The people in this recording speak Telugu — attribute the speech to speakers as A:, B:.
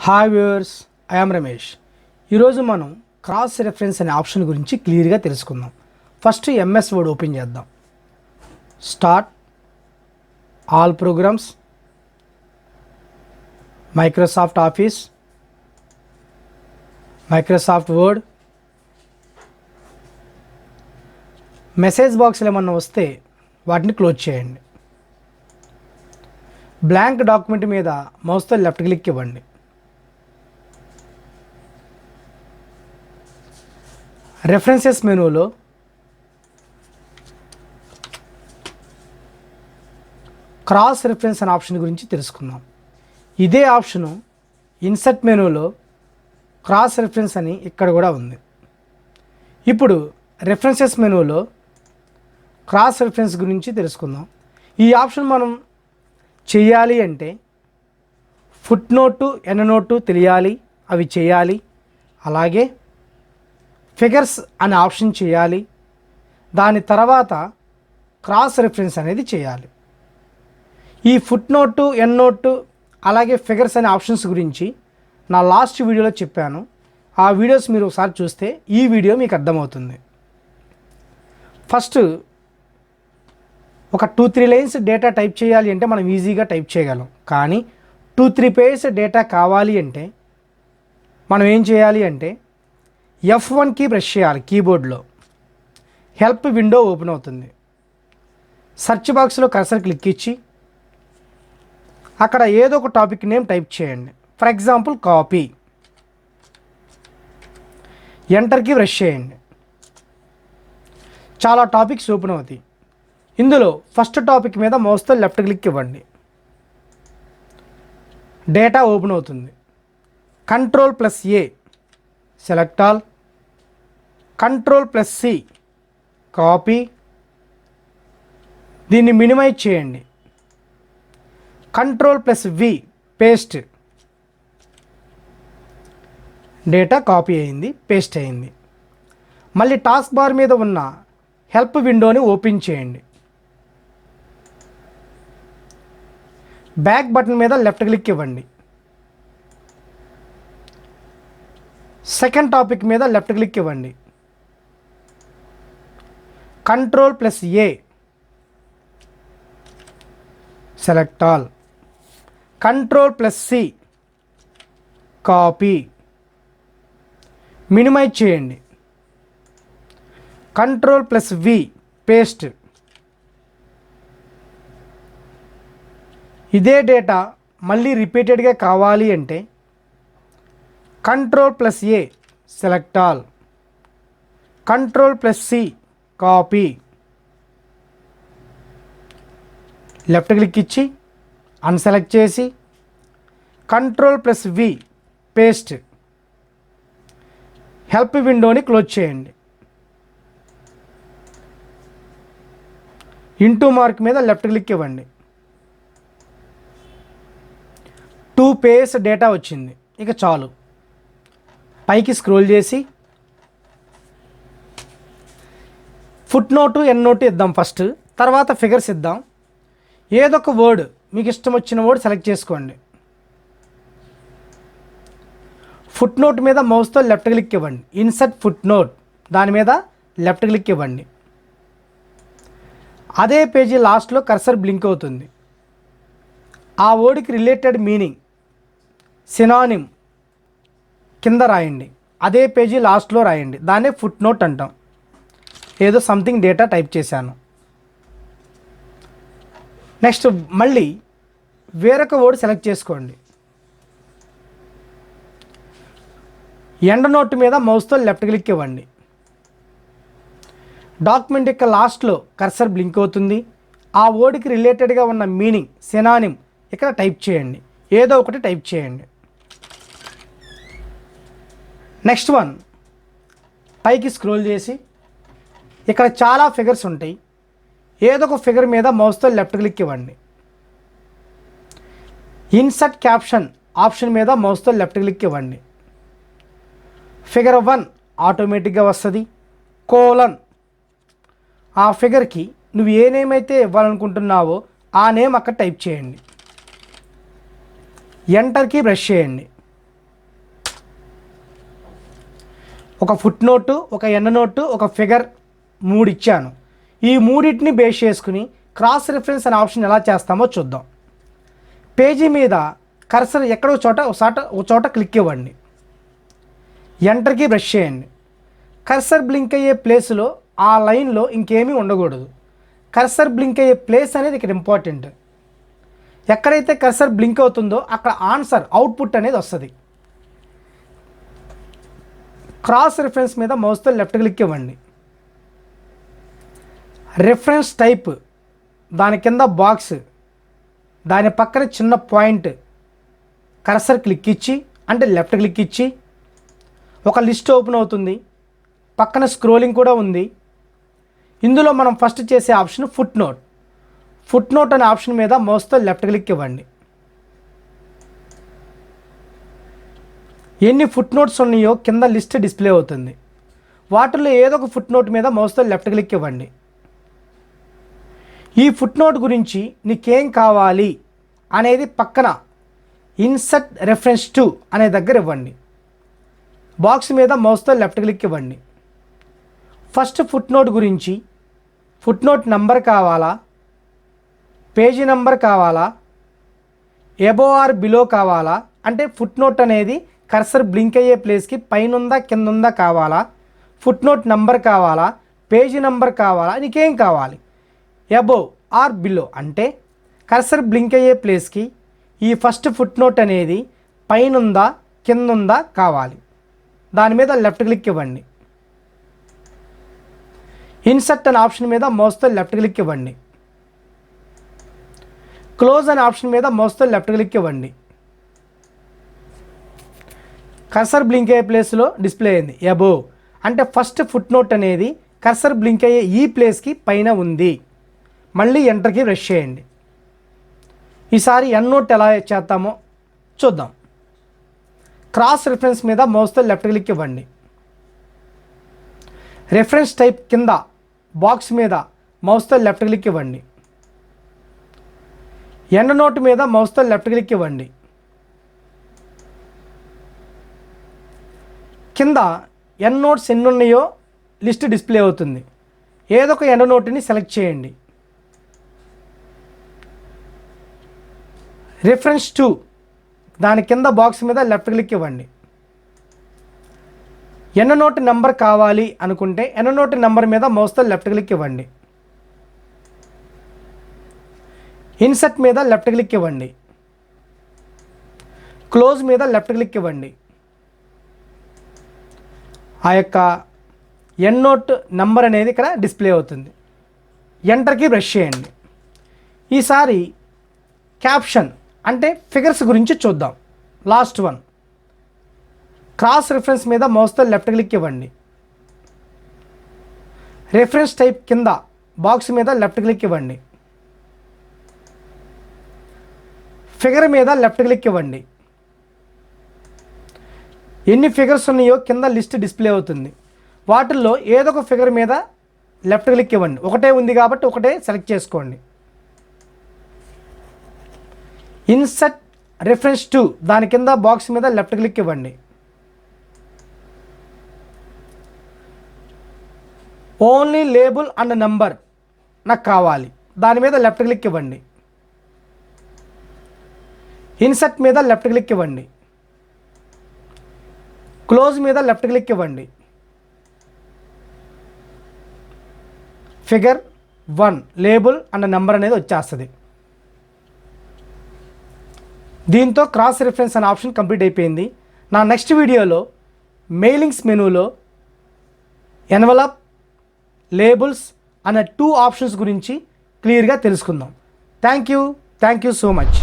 A: Hi viewers, I am Ramesh. ఈరోజు మనం క్రాస్ రెఫరెన్స్ అనే ఆప్షన్ గురించి క్లియర్గా తెలుసుకుందాం. ఫస్ట్ ఎంఎస్ వర్డ్ ఓపెన్ చేద్దాం. Start, all programs, Microsoft Office, Microsoft Word. Message బాక్స్లో ఏమన్నా వస్తే వాటిని క్లోజ్ చేయండి. బ్లాంక్ డాక్యుమెంట్ మీద మౌస్తో లెఫ్ట్ క్లిక్ ఇవ్వండి. రెఫరెన్సెస్ మెనూలో క్రాస్ రెఫరెన్స్ అనే ఆప్షన్ గురించి తెలుసుకుందాం. ఇదే ఆప్షను ఇన్సర్ట్ మెనూలో క్రాస్ రెఫరెన్స్ అని ఇక్కడ కూడా ఉంది. ఇప్పుడు రెఫరెన్సెస్ మెనూలో క్రాస్ రెఫరెన్స్ గురించి తెలుసుకుందాం. ఈ ఆప్షన్ మనం చేయాలి అంటే ఫుట్ నోటు, ఎండ్ నోటు తెలియాలి, అవి చేయాలి. అలాగే ఫిగర్స్ అనే ఆప్షన్ చేయాలి. దాని తర్వాత క్రాస్ రెఫరెన్స్ అనేది చేయాలి. ఈ ఫుట్ నోటు, ఎండ్ నోటు అలాగే ఫిగర్స్ అనే ఆప్షన్స్ గురించి నా లాస్ట్ వీడియోలో చెప్పాను. ఆ వీడియోస్ మీరు ఒకసారి చూస్తే ఈ వీడియో మీకు అర్థమవుతుంది. ఫస్ట్ ఒక 2-3 లైన్స్ డేటా టైప్ చేయాలి అంటే మనం ఈజీగా టైప్ చేయగలం. కానీ 2-3 పేజెస్ డేటా కావాలి అంటే మనం ఏం చేయాలి అంటే F1 కీ ప్రెస్ చేయాలి. కీబోర్డ్లో హెల్ప్ విండో ఓపెన్ అవుతుంది. సెర్చ్ బాక్స్లో కర్సర్ క్లిక్ ఇచ్చి అక్కడ ఏదో ఒక టాపిక్ నేమ్ టైప్ చేయండి. For example copy. ఎంటర్కి ప్రెస్ చేయండి. చాలా టాపిక్స్ ఓపెన్ అవుతాయి. ఇందులో ఫస్ట్ టాపిక్ మీద మౌస్తో లెఫ్ట్ క్లిక్ ఇవ్వండి. డేటా ఓపెన్ అవుతుంది. Ctrl+A select all, Ctrl+C copy. దీన్ని మినిమైజ్ చేయండి. Ctrl+V paste. డేటా కాపీ అయింది, పేస్ట్ అయింది. మళ్ళీ టాస్క్ బార్ మీద ఉన్న హెల్ప్ విండోని ఓపెన్ చేయండి. బ్యాక్ బటన్ మీద లెఫ్ట్ క్లిక్ ఇవ్వండి. సెకండ్ టాపిక్ మీద లెఫ్ట్ క్లిక్ ఇవ్వండి. Ctrl+A select all, Ctrl+C copy. Minimise చేయండి. Ctrl+V paste. ఇదే డేటా మళ్ళీ రిపీటెడ్గా కావాలి అంటే Ctrl+A select all, Ctrl+C copy. Left click ఇచ్చి అన్సెలెక్ట్ చేసి Ctrl+V పేస్ట్. హెల్ప్ విండోని క్లోజ్ చేయండి. ఇంటూ మార్క్ మీద లెఫ్ట్ క్లిక్ ఇవ్వండి. 2 పేజెస్ డేటా వచ్చింది. ఇక చాలు. పైకి స్క్రోల్ చేసి ఫుట్ నోటు, ఎండ్ నోటు ఇద్దాం ఫస్ట్. తర్వాత ఫిగర్స్ ఇద్దాం. ఏదో ఒక వర్డ్, మీకు ఇష్టం వచ్చిన వర్డ్ సెలెక్ట్ చేసుకోండి. ఫుట్ నోట్ మీద మౌస్తో లెఫ్ట్ క్లిక్ ఇవ్వండి. ఇన్సర్ట్ ఫుట్ నోట్, దాని మీద లెఫ్ట్ క్లిక్ ఇవ్వండి. అదే పేజీ లాస్ట్లో కర్సర్ బ్లింక్ అవుతుంది. ఆ వర్డ్కి రిలేటెడ్ మీనింగ్, సినానిమ్ కింద రాయండి. అదే పేజీ లాస్ట్లో రాయండి. దాన్నే ఫుట్ నోట్ అంటాం. ఏదో సంథింగ్ డేటా టైప్ చేశాను. నెక్స్ట్ మళ్ళీ వేరొక వర్డ్ సెలెక్ట్ చేసుకోండి. ఎండ్ నోట్ మీద మౌస్తో లెఫ్ట్ క్లిక్ ఇవ్వండి. డాక్యుమెంట్ యొక్క లాస్ట్లో కర్సర్ బ్లింక్ అవుతుంది. ఆ వర్డ్కి రిలేటెడ్గా ఉన్న మీనింగ్, సినానిమ్ ఇక్కడ టైప్ చేయండి. ఏదో ఒకటి టైప్ చేయండి. నెక్స్ట్ వన్, పైకి స్క్రోల్ చేసి ఇక్కడ చాలా ఫిగర్స్ ఉంటాయి. ఏదో ఒక ఫిగర్ మీద మౌస్తో లెఫ్ట్ క్లిక్ ఇవ్వండి. ఇన్సర్ట్ క్యాప్షన్ ఆప్షన్ మీద మౌస్తో లెఫ్ట్ క్లిక్ ఇవ్వండి. ఫిగర్ 1 ఆటోమేటిక్గా వస్తుంది. కోలన్, ఆ ఫిగర్కి నువ్వు ఏ నేమ్ అయితే ఇవ్వాలనుకుంటున్నావో ఆ నేమ్ అక్కడ టైప్ చేయండి. ఎంటర్కి ప్రెస్ చేయండి. ఒక ఫుట్ నోటు, ఒక ఎండ్ నోటు, ఒక ఫిగర్ 3 ఇచ్చాను. ఈ మూడింటిని బేస్ చేసుకుని క్రాస్ రిఫరెన్స్ అనే ఆప్షన్ ఎలా చేస్తామో చూద్దాం. పేజీ మీద కర్సర్ ఎక్కడో ఒక చోట క్లిక్ ఇవ్వండి. ఎంటర్కి బ్రష్ చేయండి. కర్సర్ బ్లింక్ అయ్యే ప్లేస్లో ఆ లైన్లో ఇంకేమీ ఉండకూడదు. కర్సర్ బ్లింక్ అయ్యే ప్లేస్ అనేది ఇక్కడ ఇంపార్టెంట్. ఎక్కడైతే కర్సర్ బ్లింక్ అవుతుందో అక్కడ ఆన్సర్ అవుట్పుట్ అనేది వస్తుంది. క్రాస్ రిఫరెన్స్ మీద మౌస్తో లెఫ్ట్ క్లిక్ ఇవ్వండి. రిఫరెన్స్ టైప్, దాని కింద బాక్స్, దాని పక్కన చిన్న పాయింట్, కర్సర్ క్లిక్ ఇచ్చి అంటే లెఫ్ట్ క్లిక్ ఇచ్చి ఒక లిస్ట్ ఓపెన్ అవుతుంది. పక్కన స్క్రోలింగ్ కూడా ఉంది. ఇందులో మనం ఫస్ట్ చేసే option foot note. Foot note అనే ఆప్షన్ మీద మౌస్తో లెఫ్ట్ క్లిక్ ఇవ్వండి. ఎన్ని ఫుట్ నోట్స్ ఉన్నాయో కింద లిస్ట్ డిస్ప్లే అవుతుంది. వాటిల్లో ఏదో ఒక ఫుట్ నోట్ మీద మౌస్తో లెఫ్ట్ క్లిక్ ఇవ్వండి. ఈ ఫుట్ నోట్ గురించి నీకేం కావాలి అనేది పక్కన ఇన్సర్ట్ రెఫరెన్స్ టు అనే దగ్గర ఇవ్వండి. బాక్స్ మీద మౌస్తో లెఫ్ట్ క్లిక్ ఇవ్వండి. ఫస్ట్ ఫుట్ నోట్ గురించి ఫుట్ నోట్ నంబర్ కావాలా, పేజీ నంబర్ కావాలా, ఎబో ఆర్ బిలో కావాలా, అంటే ఫుట్ నోట్ అనేది కర్సర్ బ్లింక్ అయ్యే ప్లేస్కి పైనుందా కిందుందా కావాలా, ఫుట్ నోట్ నంబర్ కావాలా, పేజీ నంబర్ కావాలా, నీకేం కావాలి. ఎబో ఆర్ బిలో అంటే కర్సర్ బ్లింక్ అయ్యే ప్లేస్కి ఈ ఫస్ట్ ఫుట్ నోట్ అనేది పైనుందా కిందుందా కావాలి. దాని మీద లెఫ్ట్ క్లిక్ ఇవ్వండి. ఇన్సర్ట్ అనే ఆప్షన్ మీద మౌస్తో లెఫ్ట్ క్లిక్ ఇవ్వండి. క్లోజ్ అనే ఆప్షన్ మీద మౌస్తో లెఫ్ట్ క్లిక్ ఇవ్వండి. కర్సర్ బ్లింక్ అయ్యే ప్లేస్లో డిస్ప్లే అయింది. ఎబో అంటే ఫస్ట్ ఫుట్ నోట్ అనేది కర్సర్ బ్లింక్ అయ్యే ఈ ప్లేస్కి పైన ఉంది. మళ్ళీ ఎంటర్కి బ్రష్ చేయండి. ఈసారి ఎండ్ నోట్ ఎలా చేద్దామో చూద్దాం. క్రాస్ రిఫరెన్స్ మీద మౌస్తో లెఫ్ట్ క్లిక్ ఇవ్వండి. రెఫరెన్స్ టైప్ కింద బాక్స్ మీద మౌస్తో లెఫ్ట్ క్లిక్ ఇవ్వండి. ఎండ్ నోట్ మీద మౌస్తో లెఫ్ట్ క్లిక్ ఇవ్వండి. కింద ఎండ్ నోట్స్ ఎన్ని ఉన్నాయో లిస్ట్ డిస్ప్లే అవుతుంది. ఏదో ఒక ఎండ్ నోట్ని సెలెక్ట్ చేయండి. రిఫరెన్స్ టు దాని కింద బాక్స్ మీద లెఫ్ట్ క్లిక్ ఇవ్వండి. ఎండ్ నోట్ నెంబర్ కావాలి అనుకుంటే ఎండ్ నోట్ నెంబర్ మీద మౌస్తో లెఫ్ట్ క్లిక్ ఇవ్వండి. ఇన్సర్ట్ మీద లెఫ్ట్ క్లిక్ ఇవ్వండి. క్లోజ్ మీద లెఫ్ట్ క్లిక్ ఇవ్వండి. ఆ యొక్క ఎండ్ నోట్ నెంబర్ అనేది ఇక్కడ డిస్ప్లే అవుతుంది. ఎంటర్కి బ్రష్ చేయండి. ఈసారి క్యాప్షన్ అంటే ఫిగర్స్ గురించి చూద్దాం. Last one. క్రాస్ రిఫరెన్స్ మీద మౌస్తో లెఫ్ట్ క్లిక్ ఇవ్వండి. రిఫరెన్స్ టైప్ కింద బాక్స్ మీద లెఫ్ట్ క్లిక్ ఇవ్వండి. ఫిగర్ మీద లెఫ్ట్ క్లిక్ ఇవ్వండి. ఎన్ని ఫిగర్స్ ఉన్నాయో కింద లిస్ట్ డిస్ప్లే అవుతుంది. వాటిల్లో ఏదో ఒక ఫిగర్ మీద లెఫ్ట్ క్లిక్ ఇవ్వండి. ఒకటే ఉంది కాబట్టి ఒకటే సెలెక్ట్ చేసుకోండి. ఇన్సర్ట్ రిఫరెన్స్ టు దాని కింద బాక్స్ మీద లెఫ్ట్ క్లిక్ ఇవ్వండి. ఓన్లీ లేబుల్ అండ్ నెంబర్ నాకు కావాలి. దాని మీద లెఫ్ట్ క్లిక్ ఇవ్వండి. ఇన్సర్ట్ మీద లెఫ్ట్ క్లిక్ ఇవ్వండి. క్లోజ్ మీద లెఫ్ట్ క్లిక్ ఇవ్వండి. ఫిగర్ 1 లేబుల్ అండ్ నెంబర్ అనేది వచ్చేస్తుంది. దీంతో క్రాస్ రిఫరెన్స్ అనే ఆప్షన్ కంప్లీట్ అయిపోయింది. నా నెక్స్ట్ వీడియోలో మెయిలింగ్స్ మెనూలో ఎన్వలప్, లేబుల్స్ అనే 2 ఆప్షన్స్ గురించి క్లియర్గా తెలుసుకుందాం. Thank you so much.